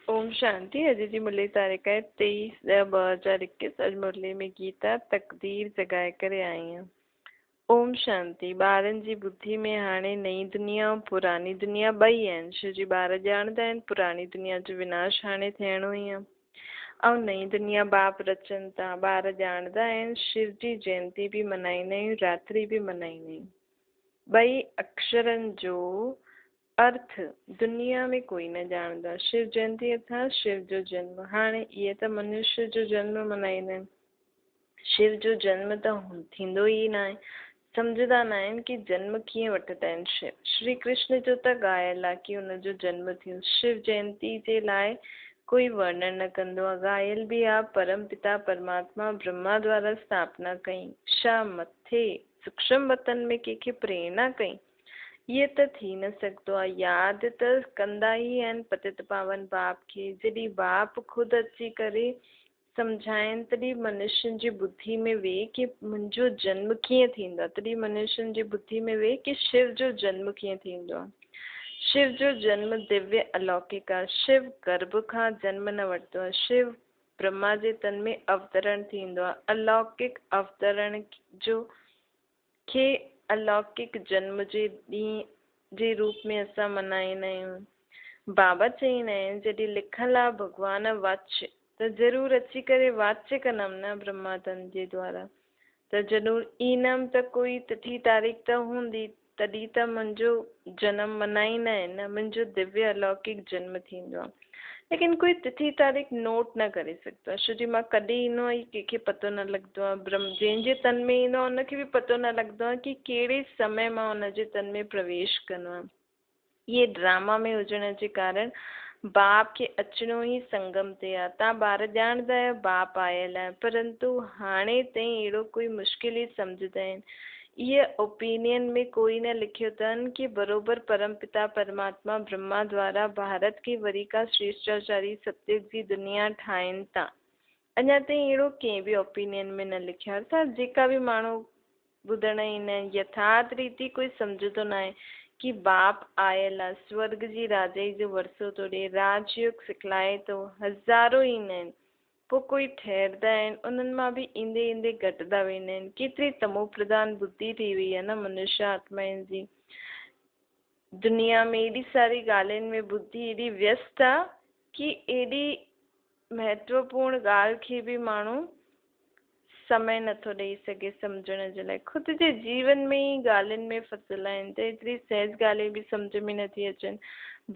ओम शांति। अजय जी मुरली तारीख़ है 23/10/2021। अॼु मुरली में गीता तकदीर जगाए करे आई आहियां। ओम शांति। ॿारनि जी बुद्धि में हाणे नई दुनिया ऐं पुरानी दुनिया ॿई आहिनि। शिव जी ॿार ॼाणंदा आहिनि पुरानी दुनिया जो विनाश हाणे थियणो ई आहे ऐं नई दुनिया बाप रचनि था। ॿार ॼाणंदा आहिनि शिव जी जयंती बि मल्हाईंदा आहियूं, रात्रि बि मल्हाईंदा आहियूं। ॿई अक्षरनि जो अर्थ दुनिया में कोई न ॼाणंदो आहे। शिव जयंती अर्थात शिव जो जन्म। हाणे इहे त मनुष्य जो जन्म मल्हाईंदा आहिनि, शिव जो जन्म त थींदो ई न आहे। सम्झंदा न आहिनि कि जन्म कीअं वठंदा आहिनि शिव। श्री कृष्ण जो त ॻायल आहे कि हुनजो जन्म थियो। शिव जयंती जे लाइ कोई वर्णन न कंदो आहे। ॻायल बि आहे परम पिता परमात्मा ब्रह्मा द्वारा स्थापना कई। छा मथे सूक्ष्म वतन में कंहिंखे प्रेरणा कई? इहे त थी न सघंदो आहे। यादि त कंदा ई आहिनि पतित पावन बाप खे। जॾहिं बाप ख़ुदि अची करे सम्झाइनि तॾहिं मनुष्यनि जी बुद्धि में वेहे कि मुंहिंजो जन्म कीअं थींदो आहे। तॾहिं मनुष्यनि जी बुद्धि में वेहे कि शिव जो जन्म कीअं थींदो आहे। शिव जो जन्म दिव्य अलौकिक आहे। शिव गर्भ खां जन्म न वठंदो आहे। शिव ब्रह्मा जे तन में अवतरण थींदो आहे। अलौकिक अवतरण जो खे अलौकिक जन्म जे ॾींहं जे रूप में असां मल्हाईंदा आहियूं। बाबा चईंदा आहिनि जॾहिं लिखल आहे भॻवान वाच्य त ज़रूरु अची करे वाच्य कंदमि न ब्रह्मातन जे द्वारा। त ज़रूरु ईंदमि त कोई तिथि तारीख़ त हूंदी, तॾहिं त मुंहिंजो जनम मल्हाईंदा आहिनि न। मुंहिंजो दिव्य अलौकिक जन्म थींदो आहे। लेकिन कोई तिथि तारीख़ नोट न करे सघंदो आहे। छो जी मां कॾहिं ईंदो आहे कंहिंखे पतो न लॻंदो आहे। जंहिंजे तन में ईंदो आहे उनखे बि पतो न लॻंदो आहे कि कहिड़े समय मां उनजे तन में प्रवेश कंदो आहे। इहे ड्रामा में हुजण जे कारण बाप खे अचिणो ई संगम ते आहे। तव्हां ॿार ॼाणंदा आहियो बाप आयल आहे, परंतु हाणे ताईं अहिड़ो कोई मुश्किल ई सम्झंदा आहिनि। इहे ओपिनियन में कोई न लिखियो अथनि कि बरोबर परम पिता परमात्मा ब्रह्मा द्वारा भारत खे वरी का श्रेष्ठाचारी सत्युग जी दुनिया ठाहिनि था। अञा ताईं अहिड़ो कंहिं बि ओपिनियन में न लिखियो आहे। अर्थात जेका बि माण्हू ॿुधण ईंदा आहिनि यथार्थ रीति कोई सम्झंदो न आहे कि बाप आयल आहे, स्वर्ग जी राजाई जो वरसो थो ॾिए, राजयोग सिखलाए थो। हज़ारो ईंदा आहिनि, पोइ कोई ठहरंदा आहिनि, उन्हनि मां बि ईंदे ईंदे घटिदा वेंदा आहिनि। केतिरी तमो प्रधान बुद्धि थी वई आहे न मनुष्य आत्माउनि जी। दुनिया में एॾी सारी ॻाल्हियुनि में बुद्धि एॾी व्यस्त आहे कि एॾी महत्वपूर्ण ॻाल्हि खे बि माण्हू समय नथो ॾेई सघे सम्झण जे लाइ। ख़ुदि जे जीवन में ई ॻाल्हियुनि में फसियल आहिनि त एतिरी सहज ॻाल्हियूं बि सम्झ में नथी अचनि।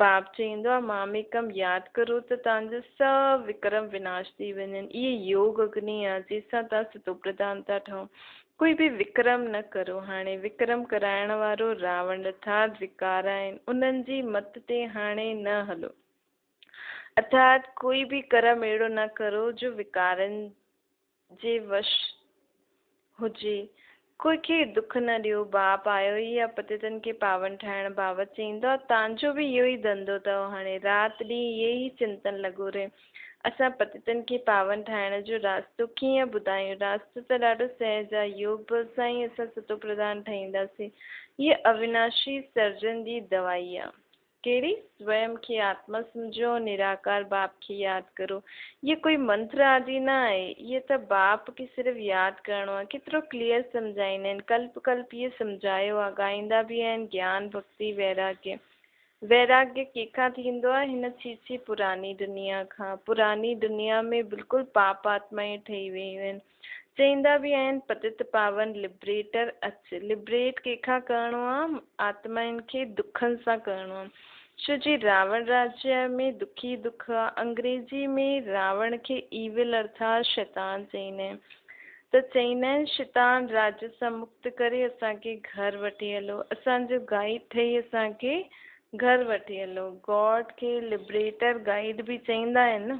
बाप चईंदो आहे मामेकम यादि करो त तव्हांजा सभु विक्रम विनाश थी वञनि। इहे योग अग्नि आहे जंहिंसां तव्हां सतो प्रधान था ठहो। कोई बि विक्रम न करो। हाणे विक्रम कराइण वारो रावण अर्थात विकार आहिनि, उन्हनि जी मत ते हाणे न हलो। अर्थात कोई बि कर्म अहिड़ो न करो जो विकारनि जे वश हुजे। कोई खे दुख न ॾियो। बाप आयो ई आहे पतितनि खे पावन ठाहिण। बाबा चईंदो आहे तव्हांजो बि इहो ई धंधो अथव। हाणे राति ॾींहुं इहे ई चिंतन लॻो रहे। असां पतितनि खे पावन ठाहिण जो रास्तो कीअं ॿुधायूं? रास्तो त ॾाढो सहज आहे। योग बल सां ई असां सतो प्रधान ठहींदासीं। हीअ अविनाशी सर्जन जी दवाई आहे। कहिड़ी? स्वयं खे आत्मा सम्झो, निराकार बाप खे यादि करो। ये कोई मंत्र आदि न आहे। ये त बाप खे सिर्फ़ु यादि करिणो आहे। केतिरो क्लियर सम्झाईंदा आहिनि। कल्प कल्प इहे सम्झायो आहे। ॻाईंदा बि आहिनि ज्ञान भक्ति वैराग्य। वैराग्य कंहिंखां थींदो आहे? हिन छीछी पुरानी दुनिया खां। पुरानी दुनिया में बिल्कुलु पाप आत्माएं ठही वियूं आहिनि। चईंदा बि आहिनि पतित पावन लिबरेटर अच। लिबरेट कंहिंखां करिणो आहे? आत्माउनि खे दुखनि सां करिणो आहे। छो जी रावण राज्य में दुखी दुख आहे। अंग्रेजी में रावण खे ईविल अर्थात शैतान चईंदा आहिनि। त चईंदा आहिनि शैतान राज्य सां मुक्त करे असांखे घर वठी हलो। असांजो गाइड ठही असांखे घर वठी हलो। गॉड खे लिबरेटर गाइड बि चईंदा आहिनि न।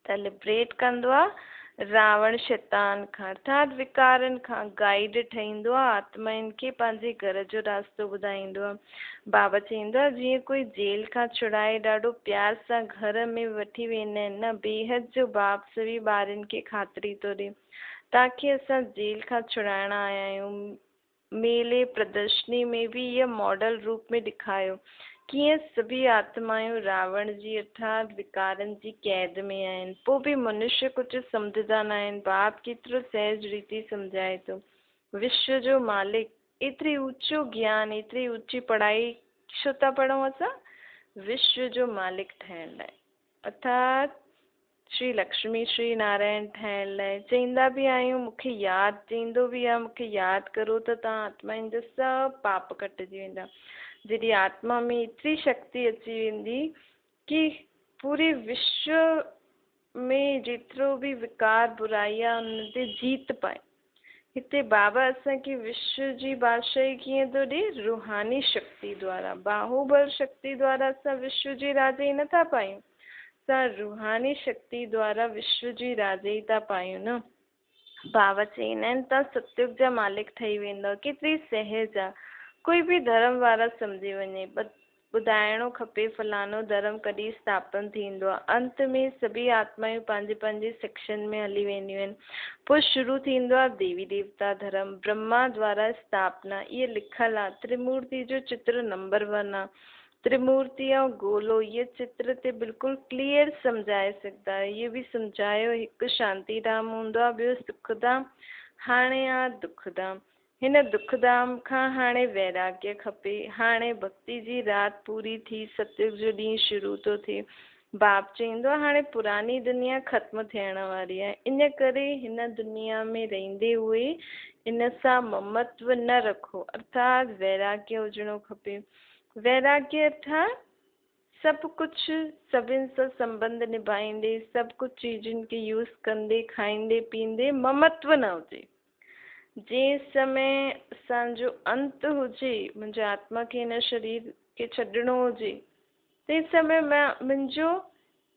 त लिबरेट कंदो आहे रावण शैतान खां अर्थात विकारनि खां। गाइड ठहींदो आहे आत्माउनि खे पंहिंजे घर जो रास्तो ॿुधाईंदो आहे। बाबा चईंदो आहे जीअं कोई जेल खां छुड़ाए ॾाढो प्यार सां घर में वठी वेंदा आहिनि न। बेहद जो बाप सभी ॿारनि खे ख़ातिरी थो ॾिए तव्हांखे असां जेल खां छुड़ाइण आया आहियूं। मेले प्रदर्शनी में बि इहा मॉडल रूप में ॾेखारियो कीअं सभी आत्मायूं रावण जी अर्थात विकारनि जी कैद में आहिनि, पोइ बि मनुष्य कुझु सम्झंदा न आहिनि। बाप केतिरो सहज रीति सम्झाए थो। विश्व जो मालिक, एतिरी ऊंचो ज्ञान, एतिरी ऊंची पढ़ाई छो था पढ़ूं असां? विश्व जो मालिक ठहिण लाइ, अर्थात श्री लक्ष्मी श्री नारायण ठहिण लाइ। चईंदा बि आहियूं मूंखे यादि, चईंदो बि आहे मूंखे यादि करो त तव्हां आत्माउनि जा सभु पाप कटिजी वेंदा। जॾहिं आत्मा में एतिरी शक्ति अची वेंदी कि पूरे विश्व में जेतिरो बि विकार बुराई आहे उन ते जीत पाए। हिते बाबा असांखे विश्व जी बादशाही कीअं थो ॾे? रूहानी शक्ति द्वारा। बाहुबल शक्ति द्वारा असां विश्व जी राजाई नथा पायूं, असां रूहानी शक्ति द्वारा विश्व जी राजाई था पायूं न। बाबा चईंदा आहिनि तव्हां सतयुग जा मालिक ठही वेंदव। केतिरी सहज आहे, कोई बि धर्म वारा सम्झी वञे। ॿुधाइणो खपे फलानो धर्म कॾहिं स्थापन थींदो आहे। अंत में सभी आत्मायूं पंहिंजे पंहिंजे सेक्शन में हली वेंदियूं आहिनि। पोइ शुरू थींदो आहे देवी देवता धर्म, ब्रह्मा द्वारा स्थापना। इहे लिखियलु आहे। त्रिमूर्ति जो चित्र नंबर 1 आहे। त्रिमूर्ति ऐं गोलो ये चित्र ते बिल्कुलु क्लियर सम्झाए सघंदा आहियो। इहे बि सम्झायो, हिकु शांतीधाम हूंदो आहे, ॿियो सुखधाम, हाणे आहे दुखधाम। हिन दुखधाम खां हाणे वैराग्य खपे। हाणे भक्ति जी राति पूरी थी, सतयुग जो ॾींहुं शुरू थो थिए। बाप चईंदो आहे हाणे पुरानी दुनिया ख़त्म थियण वारी आहे। इन करे हिन दुनिया में रहंदे हुए इन सां ममत्व न रखो, अर्थात वैराग्य हुजणो खपे। वैराग्य अर्थात सभु कुझु सभिनि सां संबंध निभाईंदे, सभु कुझु चीजुनि खे यूज़ कंदे, खाईंदे पींदे ममत्व न हुजे। जंहिं समय असांजो अंत हुजे, मुंहिंजे आत्मा खे हिन शरीर खे छॾिणो हुजे, तंहिं समय मुंहिंजो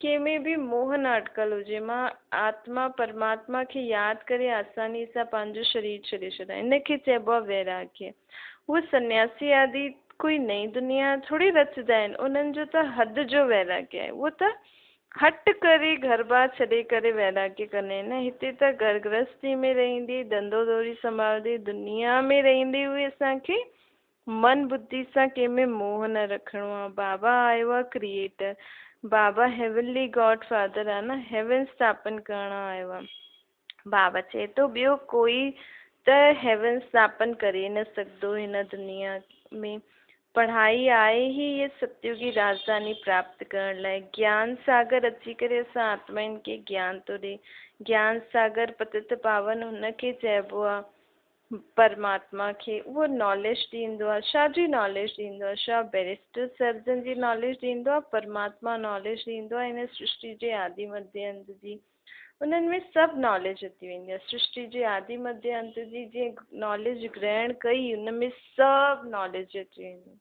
कंहिंमें बि मोह न अटकल हुजे। मां आत्मा परमात्मा खे यादि करे आसानी सां पंहिंजो शरीर छॾे छॾां। इनखे चइबो आहे वैराग्य। उहे सन्यासी आदि कोई नई दुनिया थोरी रचंदा आहिनि, उन्हनि जो त हद जो वैराग्य आहे। उहो त हट करे घर बार छॾे करे वैराग्य कंदा आहिनि। हिते त घर गृहस्थी में रहंदे, धंधो दौरी संभालंदे, दुनिया में रहंदे हुए असांखे मन बुद्धि सां कंहिंमें मोह न रखिणो आहे। बाबा आयो आहे क्रिएटर, बाबा हेवनली गॉड फादर आहे न, हेवन स्थापन करण आयो आहे। बाबा चए थो ॿियो कोई त हेवन स्थापन करे न सघंदो हिन दुनिया में। पढ़ाई आहे ही ये सतयुगी राजधानी प्राप्त करण लाइ। ज्ञान सागर अची करे असां आत्माउनि खे ज्ञान थो ॾे। ज्ञान सागर पतित पावन हुनखे चइबो आहे परमात्मा खे। उहो नॉलेज ॾींदो आहे। छा जी नॉलेज ॾींदो आहे? छा बैरिस्टर सर्जन जी नॉलेज ॾींदो आहे? परमात्मा नॉलेज ॾींदो आहे हिन सृष्टि जे आदि मध्य अंत जी। उन्हनि में सभु नॉलेज अची वेंदी आहे। सृष्टि जे आदि मध्य अंत जी जीअं नॉलेज ग्रहण कई, उन में सभु नॉलेज अची वेंदी।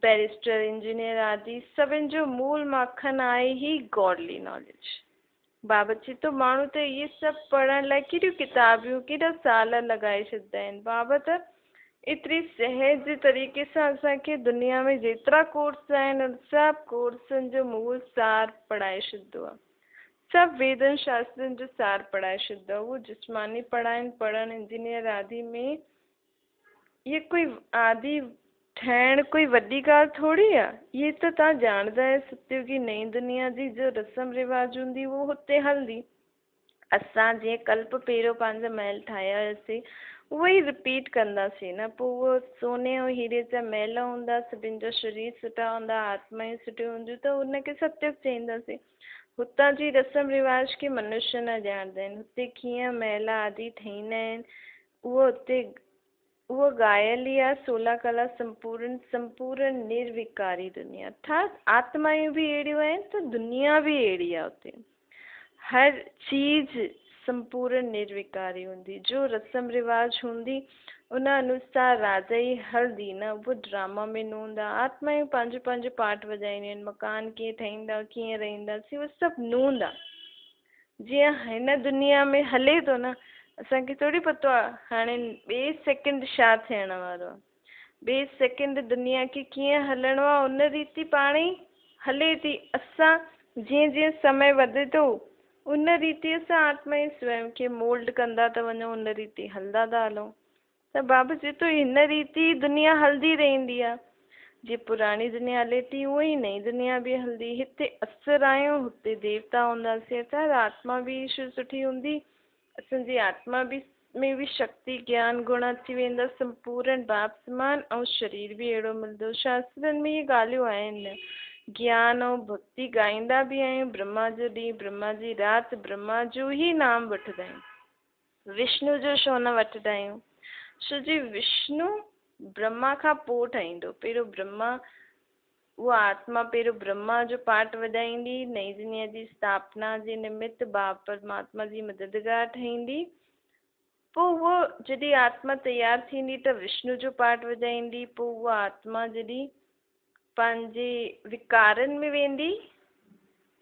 बैरिस्टर इंजीनियर आदि सभिनि जो मूल माखन आहे ही गॉडली नॉलेज। बाबा चए थो माण्हू त इहे सभु पढ़ण लाइ केॾियूं किताबियूं, केॾा साल लॻाए छॾींदा आहिनि। बाबा त एतिरी सहज तरीक़े सां असांखे दुनिया में जेतिरा कोर्स आहिनि सभु कोर्सनि जो मूल सार पढ़ाए छॾींदो आहे। सभु वेदनि शास्त्रनि जो सार पढ़ाए छॾींदो आहे। उहो जिस्मानी पढ़णु इंजीनियर आदि में इहे कोई आदि ठहिण कोई वॾी ॻाल्हि थोरी आहे। इहे त तव्हां ॼाणंदा आहियो सतयुगी नई दुनिया जी जो रस्म रिवाज हूंदी उहो हुते हलंदी। असां जीअं कल्प पहिरियों पंहिंजा महल ठाहिया हुयासीं, उहो ई रिपीट कंदासीं न। पोइ उहो सोने ऐं हीरे जा महल हूंदा, सभिनि जा शरीर सुठा हूंदा, आत्मायूं सुठियूं हूंदियूं, त उनखे सतयुग चईंदासीं। हुतां जी रस्म रिवाज खे मनुष्य न ॼाणंदा आहिनि। हुते कीअं महल आदि ठहींदा आहिनि उहो हुते उहो ॻायल ई आहे। 16 कला संपूर्ण निर्विकारी दुनिया, अर्थात आत्मायूं बि अहिड़ियूं आहिनि त दुनिया बि अहिड़ी आहे। हुते हर चीज संपूर्ण निर्विकारी हूंदी। जो रस्म रिवाज हूंदी उन अनुसार राजा ई हलंदी न। उहो ड्रामा में न हूंदा। आत्मायूं पंहिंजो पंहिंजो पार्ट वॼाईंदियूं आहिनि। मकान कीअं ठहींदा, कीअं रहंदासीं, उहो सभु नूंदा। जीअं हिन दुनिया में हले थो न, असांखे थोरी पतो आहे हाणे ॿिए सेकेंड छा थियण वारो आहे। ॿिए सेकेंड दुनिया खे कीअं हलणो आहे उन रीति पाण ई हले थी। असां जीअं जीअं समय वधे थो उन रीति सां आत्मा ई स्वयं खे मोल्ड कंदा था वञूं, उन रीति हलंदा था हलूं। त बाबा चए थो हिन रीति दुनिया हलंदी रहंदी आहे। जी पुरानी दुनिया हले थी उहो ई नई दुनिया बि हलंदी। हिते असुर आहियूं, हुते देवता हूंदासीं। असांजी आत्मा बि सुठी हूंदी, असांजी आत्मा बि में बि शक्ति ज्ञान गुण अची वेंदा संपूर्ण बाप समान, ऐं शरीर बि अहिड़ो मिलंदो। शास्त्रनि में इहे ॻाल्हियूं आहिनि। ज्ञान ऐं भक्ति ॻाईंदा बि आहियूं। ब्रह्मा जो ॾींहुं, ब्रह्मा जी राति, ब्रह्मा जो ई नाम वठंदा आहियूं। विष्णु जो छो न वठंदा आहियूं? छो जी विष्णु ब्रह्मा खां पोइ ठहींदो। पहिरियों ब्रह्मा, उहा आत्मा पहिरियों ब्रह्मा जो पाठ वॼाईंदी, नई दुनिया जी स्थापना जे निमित्त बाप परमात्मा जी मददगार ठहींदी। पोइ उहो जॾहिं आत्मा तयारु थींदी त विष्णु जो पाठ वॼाईंदी। पोइ उहा आत्मा जॾहिं पंहिंजे विकारनि में वेंदी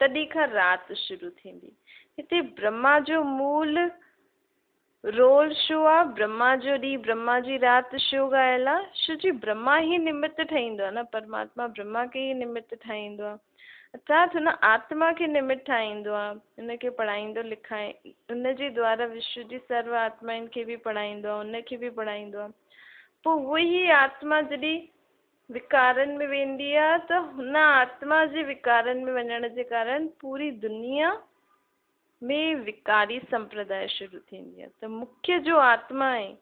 तॾहिं खां राति शुरू थींदी। हिते ब्रह्मा जो मूल रोल छो आहे? ब्रह्मा जो ॾींहुं, ब्रह्मा जी राति छो ॻायल आहे? छो जी ब्रह्मा ई निमित्त ठाहींदो आहे न। परमात्मा ब्रह्मा खे ई निमित्त ठाहींदो आहे, अर्थात हुन आत्मा खे निमित्त ठाहींदो आहे। हुनखे पढ़ाईंदो लिखाए, हुनजे द्वारा विश्व जी सर्व आत्माउनि खे बि पढ़ाईंदो आहे, हुनखे बि पढ़ाईंदो आहे। पोइ उहा ई आत्मा जॾहिं विकारनि में वेंदी आहे त हुन आत्मा जे विकारनि में वञण जे कारण पूरी दुनिया में विकारी संप्रदाय शुरू थींदी आहे। त मुख्य जो आत्मा आहे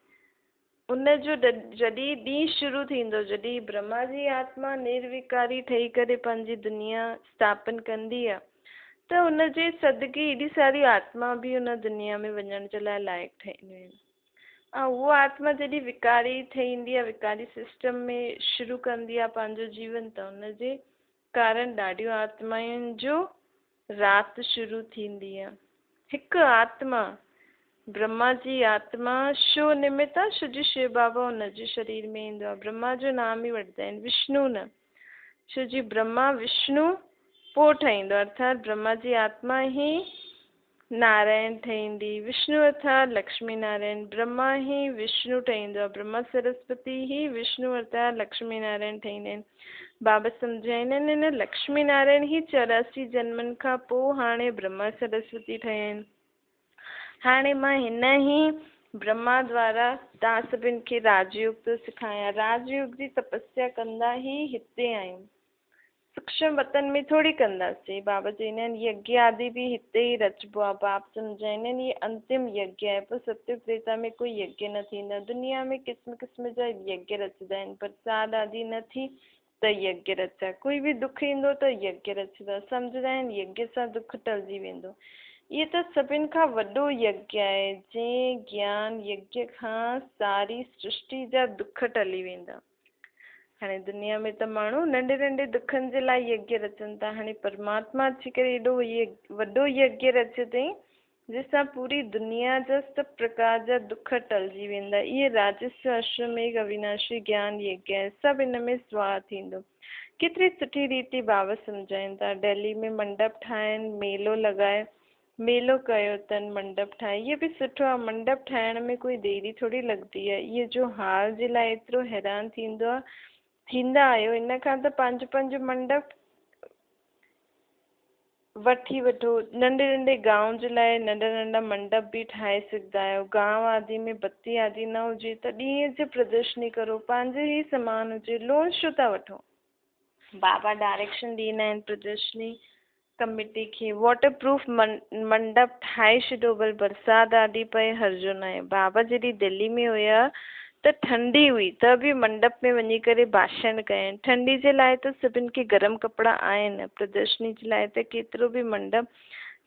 उनजो जॾहिं ॾींहुं शुरू थींदो, जॾहिं ब्रह्मा जी आत्मा निर्विकारी ठही करे पंहिंजी दुनिया स्थापन कंदी आहे, त हुनजे सदके एॾी सारी आत्मा बि हुन दुनिया में वञण जे लाइ लाइक़ु ठहींदियूं आहिनि। ऐं उहा आत्मा जॾहिं विकारी ठहींदी आहे, विकारी सिस्टम में शुरू कंदी आहे पंहिंजो जीवन, त हुनजे कारण ॾाढियूं आत्माउनि जो राति शुरू थींदी आहे। हिकु आत्मा, ब्रह्मा जी आत्मा छो निमित्त आहे? छो जी शिव बाबा हुनजे शरीर में ईंदो आहे। ब्रह्मा जो नाम ई वठंदा आहिनि, विष्णु न। छो जी ब्रह्मा विष्णु पोइ ठहींदो, अर्थात ब्रह्मा जी आत्मा ई नारायण ठहींदी। विष्णु अर्थात लक्ष्मी नारायण, ब्रह्मा ई विष्णु ठहींदो आहे। ब्रह्मा सरस्वती ई विष्णु अर्थात लक्ष्मी नारायण ठहींदा आहिनि। बाबा सम्झाईंदा आहिनि हिन लक्ष्मी नारायण ई 84 जन्मनि खां पोइ हाणे ब्रह्मा सरस्वती ठहिया आहिनि। हाणे मां हिन ई ब्रह्मा द्वारा तव्हां सभिनि खे राजयोग थो सेखारियां। राजयोग जी तपस्या कंदा ई हिते आहियूं, सूक्ष्म वतन में थोड़ी कंदासीं। बाबा चवंदा आहिनि यज्ञ आदि बि हिते ई रचबो आहे। बाप सम्झाईंदा आहिनि ये अंतिम यज्ञ आहे। पोइ सत्य त्रेता में कोई यज्ञ न थींदा। दुनिया में क़िस्म क़िस्म जा यज्ञ रचंदा आहिनि, प्रसाद आदि न थी त यज्ञ रचा। कोई बि दुख ईंदो त यज्ञ रचंदा। सम्झंदा आहिनि यज्ञ सां दुख टलजी वेंदो। इहे त सभिनि खां वॾो यज्ञ आहे। जंहिं ज्ञान यज्ञ खां सारी सृष्टि जा दुख टली वेंदा। हाणे दुनिया में त माण्हू नंढे नंढे दुखनि जे लाइ यज्ञ रचनि था। हाणे परमात्मा अची करे एॾो वॾो यज्ञ रचियो अथई जंहिंसां पूरी दुनिया जा सभु प्रकार जा दुख टलजी वेंदा। इहे राजस्व अश्वमेघ अविनाशी ज्ञान यज्ञ आहे। सभु हिन में स्वाह थींदो। केतिरी सुठी रीति बाबा सम्झाइनि था। दिल्ली में मंडप ठाहिनि, मेलो लॻाए, मेलो कयो अथनि, मंडप ठाहे। इहे बि सुठो आहे। मंडप ठाहिण में कोई देरी थोरी लॻंदी आहे। इहे जो हाल जे लाइ एतिरो हैरान थींदो आहे, थींदा आहियो, इन खां त पंहिंजो पंहिंजो मंडप वठी वठो। नंढे नंढे गांव जे लाइ नंढा नंढा मंडप बि ठाहे सघंदा आहियो। गांव आदि में बत्ती आदि न हुजे त ॾींहं जो प्रदर्शनी करो, पंहिंजे ई सामान हुजे, लोन छो था वठो? बाबा डायरेक्शन ॾींदा आहिनि प्रदर्शनी कमेटी खे, वाटर प्रूफ मंडप ठाहे छॾियो, भले बरसाति आदि पए हर्जो न आहे। बाबा जॾहिं दिल्ली में हुया त ठंडी हुई त बि मंडप में वञी करे भाषण कयनि। ठंडी जे लाइ त सभिनि खे गरम कपिड़ा आहिनि, प्रदर्शनी जे लाइ त केतिरो बि मंडप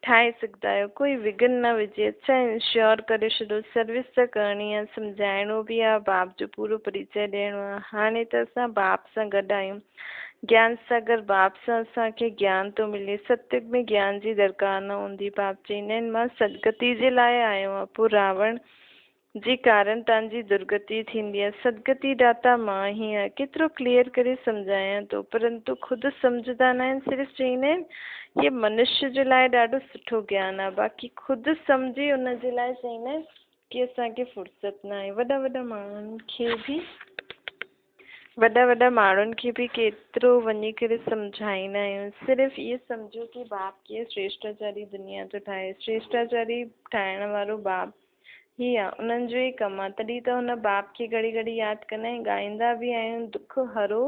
ठाहे सघंदा आहियो। कोई विघन न विझे। अच्छा इंश्योर करे छॾियो, सर्विस त करणी आहे, सम्झाइणो बि आहे, बाप जो पूरो परिचय ॾियणो आहे। हाणे त असां बाप सां गॾु आहियूं। ज्ञान सागर बाप सां असांखे ज्ञान थो मिले। सत्युग में ज्ञान जी दरकार न हूंदी। बाप चवंदा आहिनि मां सदगति जे लाइ आयो आहियां। पोइ रावण जे कारण तव्हांजी दुर्गति थींदी आहे। सदगति दाता मां ही आहियां। केतिरो क्लियर करे सम्झायां थो, परंतु ख़ुदि सम्झंदा न आहिनि। सिर्फ़ु चवंदा आहिनि ये मनुष्य जे लाइ ॾाढो सुठो ज्ञान आहे, बाक़ी ख़ुदि सम्झी उन जे लाइ चवंदा आहिनि की असांखे फुर्सत न आहे। वॾा वॾा माण्हुनि खे बि केतिरो वञी करे सम्झाईंदा आहियूं। सिर्फ़ु इहो सम्झो कि बाप कीअं श्रेष्ठाचारी दुनिया थो ठाहे। श्रेष्ठाचारी ठाहिण वारो बाप ही आहे, उन्हनि जो ई कमु आहे। तॾहिं त हुन बाप खे घड़ी घड़ी यादि कंदा आहियूं, ॻाईंदा बि आहियूं, दुख हरो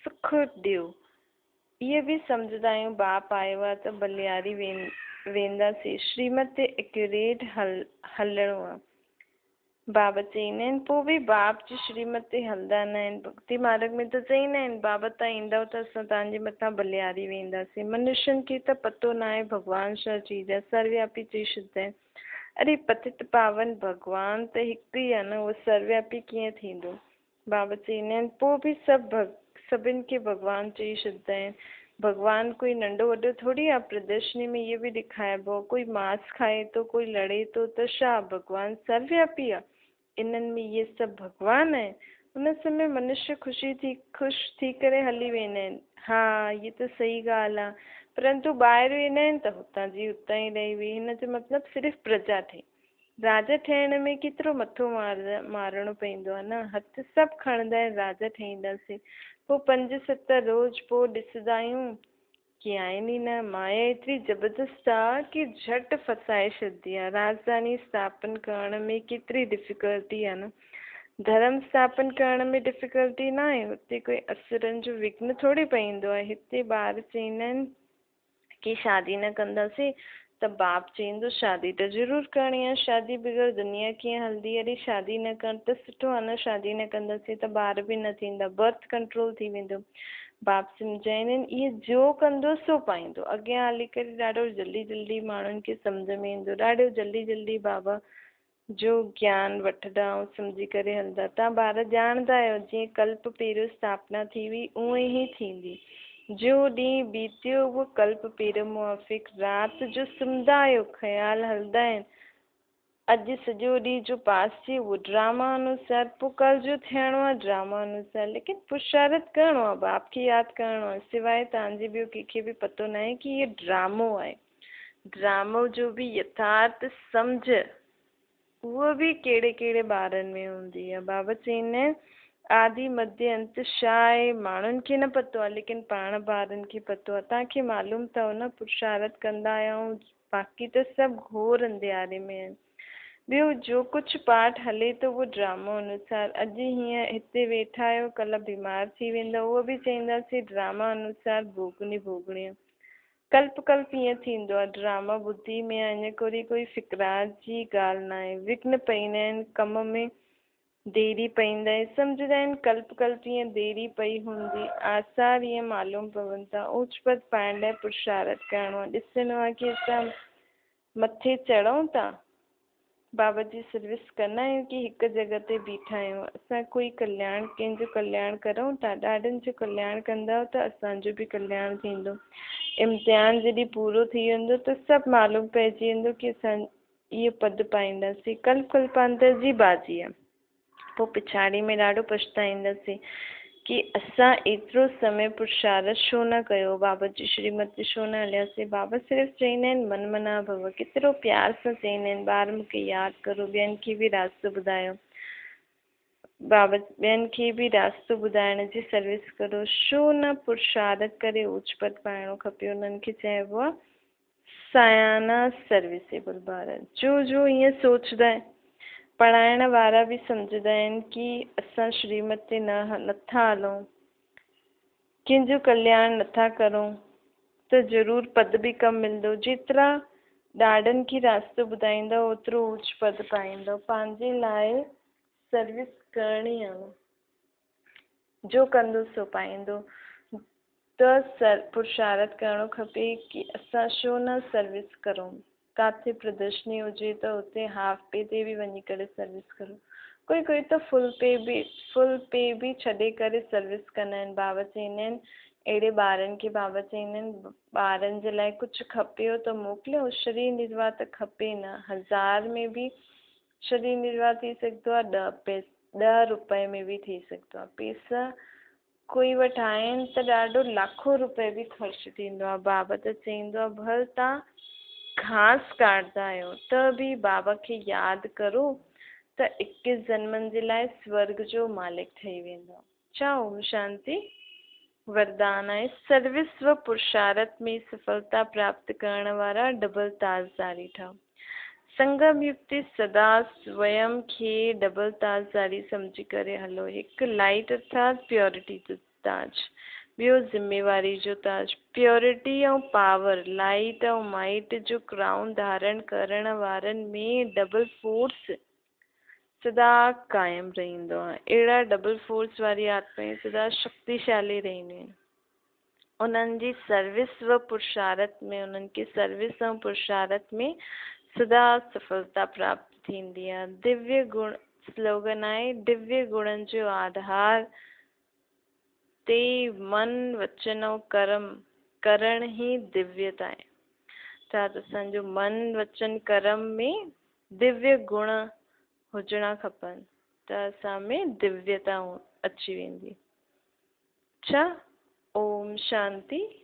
सुख ॾियो। इहे बि सम्झंदा आहियूं बाप आयो आहे त बलियारी वेंदासीं, श्रीमत ते एक्यूरेट हलणो आहे। बाबा चईंदा आहिनि पोइ बि बाप जी श्रीमत ते हलंदा न आहिनि। भक्ति मार्ग में त चईंदा आहिनि बाबा तव्हां ईंदव त असां तव्हांजे मथां बलियारी वेंदासीं। मनुष्यनि खे त पतो न आहे भॻवानु छा चीज आहे, सर्वव्यापी चई छॾींदा आहिनि। अरे पतित पावन भॻवानु त हिकु ई आहे न, उहो सर्वव्यापी कीअं थींदो। बाबा चईंदा आहिनि पोइ बि सभिनि खे भॻवानु चई छॾींदा आहिनि। भॻवानु कोई नंढो वॾो थोरी आहे। प्रदर्शनी में इहो बि ॾेखारिबो आहे, कोई मांस खाए थो, कोई लड़े थो, त छा भॻवानु सर्वव्यापी आहे। इन्हनि में इहे सभु भॻवान आहे। उन समय मनुष्य ख़ुशि थी करे हली वेंदा आहिनि। हा इहे त सही ॻाल्हि आहे, परंतु ॿाहिरि वेंदा आहिनि त हुतां जी हुतां ई रही वई। हिन जो मतिलबु सिर्फ़ु प्रजा ठही। राजा ठहिण में केतिरो मथो मारणो पवंदो आहे न। हथु सभु खणंदा आहिनि, राजा ठहींदासीं। पोइ 5-7 रोज़ पोइ ॾिसंदा आहियूं कि आहिनि ई न। माया एतिरी ज़बरदस्त आहे कि झटि फसाए छॾंदी आहे। राजधानी स्थापन करण में केतिरी डिफ़िकल्टी आहे न। धर्म स्थापन करण में डिफ़िकल्टी न आहे, हुते कोई असुरनि जो विघ्न थोरी पवंदो आहे। हिते ॿार चईंदा आहिनि कि शादी न कंदासीं त बाप चईंदो शादी त ज़रूरु करणी आहे, शादी बग़ैर दुनिया कीअं हलंदी। अरे शादी न कनि त सुठो आहे न, शादी न कंदासीं त ॿार बि न थींदा, बर्थ कंट्रोल थी वेंदो। बाप सम्झाईंदा आहिनि इहे जो कंदो सो पाईंदो। अॻियां हली करे ॾाढो जल्दी माण्हुनि खे सम्झ में ईंदो, ॾाढो जल्दी बाबा जो ज्ञान वठंदा ऐं सम्झी करे हलंदा। तव्हां ॿार ॼाणंदा आहियो जीअं कल्प पहिरियों स्थापना थी हुई उअं ई थींदी। जो ॾींहुं बीतियो उहो कल्प पहिरियों मुआफ़िक। राति जो सुम्हंदा आहियो, ख़्याल हलंदा आहिनि अॼु सॼो ॾींहुं जो पास थी उहो ड्रामा अनुसार, पोइ कल्ह जो थियणो आहे ड्रामा अनुसार। लेकिन पुरुषार्थ करिणो आहे, बाप खे यादि करिणो आहे। सवाइ तव्हांजे ॿियो कंहिंखे बि पतो न आहे कि इहो ड्रामो आहे। ड्रामो जो बि यथार्थ सम्झ उहो बि कहिड़े ॿारनि में हूंदी आहे। बाबा चईंदा आहिनि आदि मध्य अंत छा आहे माण्हुनि खे न पतो आहे, लेकिन पाण ॿारनि खे पतो आहे। तव्हांखे मालूम अथव न, पुरुषार्थ कंदा आहियूं, बाक़ी त सभु घोर अंधियारे में आहिनि। ॿियो जो कुझु पाठ हले थो उहो ड्रामो अनुसार। अॼु हीअं हिते वेठा आहियो, कल्ह बीमार थी वेंदा, उहो बि चईंदासीं ड्रामा अनुसार भोगणी आहे। कल्प ईअं थींदो आहे, ड्रामा बुद्धि में आहे। इन करे कोई फिकरात जी ॻाल्हि न आहे। विघ्न पवंदा आहिनि, कम में देरी पवंदा आहिनि। सम्झंदा आहिनि कल्प ईअं देरी पई हूंदी, आसार ईअं मालूम पवनि था। ऊच पद पाइण लाइ पुरुषार्थ करिणो आहे, ॾिसणो आहे कि असां मथे चढ़ूं था, बाबा जी सर्विस कंदा आहियूं कि हिकु जॻह ते बीठा आहियूं। असां कोई कल्याण कंहिंजो कल्याण करूं था, ॾाढनि जो कल्याण कंदा त असांजो बि कल्याण थींदो। इम्तिहान जॾहिं पूरो थी वेंदो त सभु मालूम पइजी वेंदो कि असां इहो पद पाईंदासीं। कल्पांतर जी बाजी आहे। पोइ पिछाड़ी में ॾाढो पछताईंदासीं कि असां एतिरो समय पुरुषार्थ छो न कयो, बाबा जी श्रीमत ते छो न हलियासीं। बाबा सिर्फ़ु चईंदा आहिनि मन मना भव, केतिरो प्यार सां चईंदा आहिनि ॿार मूंखे यादि करो, ॿियनि खे बि रास्तो ॿुधायो। बाबा ॿियनि खे बि रास्तो ॿुधाइण जी सर्विस करो, छो न पुरुषार्थ करे ऊच पद पाइणो खपे। उन्हनि खे चइबो आहे सयाना सर्विसेबल ॿार। जो ईअं सोचंदा आहिनि, पढ़ाइण वारा बि सम्झंदा आहिनि कि असां श्रीमत ते नथा हलूं, कंहिंजो कल्याण नथा करूं त ज़रूरु पद बि कम मिलंदो। जेतिरा ॾाढनि खे रास्तो ॿुधाईंदव ओतिरो ऊच पद पाईंदव। पंहिंजे लाइ सर्विस करणी आहे, जो कंदो सो पाईंदो। त पुरुषार्थ करिणो खपे कि असां छो न सर्विस करूं। किथे प्रदर्शनी हुजे त उते हाफ पे ते बि वञी करे सर्विस करूं। कोई त फुल पे बि छॾे करे सर्विस कंदा आहिनि। बाबा चईंदा आहिनि अहिड़े ॿारनि खे बाबा चईंदा आहिनि ॿारनि जे लाइ कुझु खपेव त मोकिलियो, शरीर निर्वाह त खपे न। 1000 में बि शरीर निर्वाह थी सघंदो आहे, 10 रुपए में बि थी सघंदो आहे। पैसा कोई वटि आहिनि त ॾाढो लाखों रुपए बि ख़र्चु थींदो आहे। बाबा त चईंदो आहे भल तव्हां घास काटंदा आहियो त बि बाबा खे यादि करो त 21 जन्मनि जे लाइ स्वर्ग जो मालिक ठही वेंदो। छा ओम शांति वरदान आहे। सर्विस व पुरुषार्थ में सफलता प्राप्त करण वारा डबल ताजदारी ठहो। संगम युक्ति सदा स्वयं खे डबल ताजदारी सम्झी करे हलो। हिकु लाइट अर्थात प्योरिटी ताज। ॿियो ज़िम्मेवारी जो ताज, प्योरिटी ऐं पावर, लाइट ऐं माइट जो क्राउन धारण करण वारनि में डबल फोर्स सदा कायम रहंदो आहे। अहिड़ा डबल फोर्स वारी आत्माएं सदा शक्तिशाली रहंदियूं आहिनि। उन्हनि जी सर्विस व पुरुषार्थ में, उन्हनि खे सर्विस ऐं पुरुषार्थ में सदा सफलता प्राप्त थींदी आहे। दिव्य गुण स्लोगन आहे, दिव्य गुणनि जो आधार ते मन वचन ऐं कर्म करण ई दिव्यता आहे। त असांजो मन वचन कर्म में दिव्य गुण हुजणा खपनि, त असां में दिव्यता अची वेंदी। अच्छा, ओम शांति।